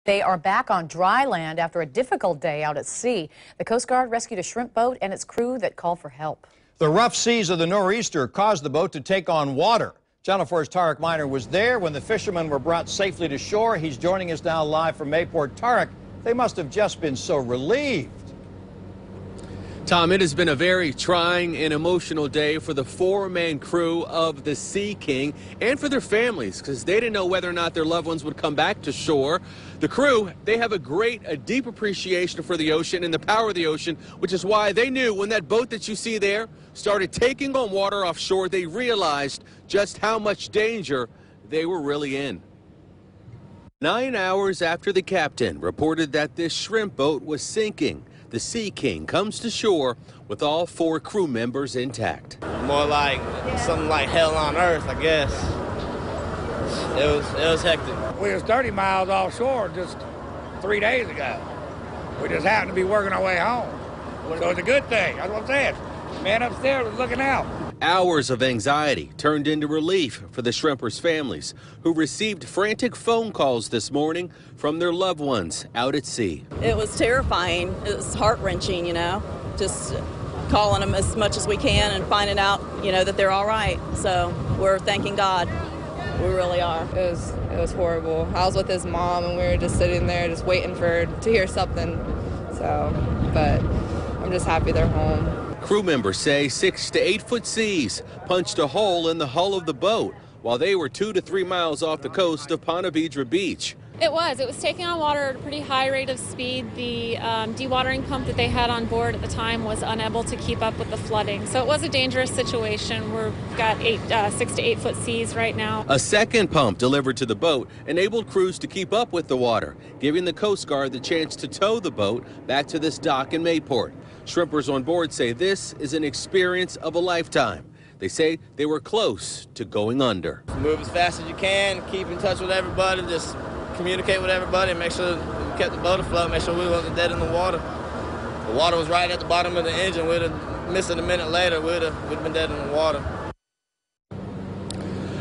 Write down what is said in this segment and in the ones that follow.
They are back on dry land after a difficult day out at sea. The Coast Guard rescued a shrimp boat and its crew that called for help. The rough seas of the nor'easter caused the boat to take on water. Channel 4's Tarek Miner was there when the fishermen were brought safely to shore. He's joining us now live from Mayport. Tarek, they must have just been so relieved. Tom, it has been a very trying and emotional day for the four-man crew of the Sea King and for their families because they didn't know whether or not their loved ones would come back to shore. The crew, they have a deep appreciation for the ocean and the power of the ocean, which is why they knew when that boat that you see there started taking on water offshore, they realized just how much danger they were really in. 9 hours after the captain reported that this shrimp boat was sinking, the Sea King comes to shore with all four crew members intact. More like something like hell on earth, I guess. It was hectic. We was 30 miles offshore just 3 days ago. We just happened to be working our way home. So it's a good thing. That's what I'm saying. Man upstairs was looking out. Hours of anxiety turned into relief for the shrimpers' families who received frantic phone calls this morning from their loved ones out at sea. It was terrifying. It was heart-wrenching, just calling them as much as we can and finding out, that they're all right. So we're thanking God. We really are. It was horrible. I was with his mom and we were just sitting there just waiting to hear something. But I'm just happy they're home. Crew members say 6 to 8 foot seas punched a hole in the hull of the boat while they were 2 to 3 miles off the coast of Ponte Vedra Beach. It was taking on water at a pretty high rate of speed. The dewatering pump that they had on board at the time was unable to keep up with the flooding. So it was a dangerous situation. We've got 6 to 8 foot seas right now. A second pump delivered to the boat enabled crews to keep up with the water, giving the Coast Guard the chance to tow the boat back to this dock in Mayport. Shrimpers on board say this is an experience of a lifetime. They say they were close to going under. Move as fast as you can, keep in touch with everybody, just communicate with everybody, and make sure we kept the boat afloat, make sure we wasn't dead in the water. The water was right at the bottom of the engine. We'd have missed it a minute later, we'd have been dead in the water.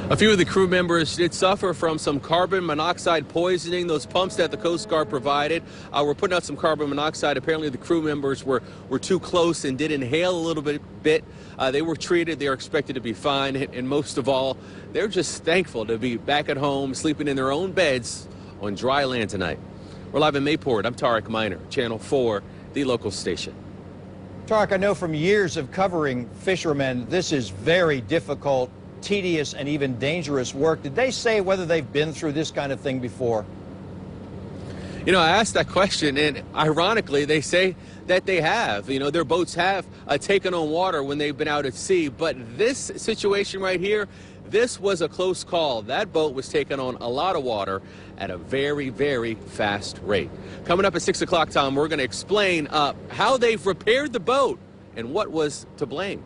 A few of the crew members did suffer from some carbon monoxide poisoning. Those pumps that the Coast Guard provided were putting out some carbon monoxide. Apparently the crew members were too close and did inhale a little bit. They were treated. They are expected to be fine. And most of all, they're just thankful to be back at home, sleeping in their own beds on dry land tonight. We're live in Mayport. I'm Tarek Miner, Channel 4, the local station. Tarek, I know from years of covering fishermen, this is very difficult, tedious, and even dangerous work. Did they say whether they've been through this kind of thing before? I asked that question, and ironically, they say that they have. Their boats have taken on water when they've been out at sea, but this situation right here, this was a close call. That boat was taking on a lot of water at a very, very fast rate. Coming up at 6 o'clock, Tom, we're going to explain how they've repaired the boat and what was to blame.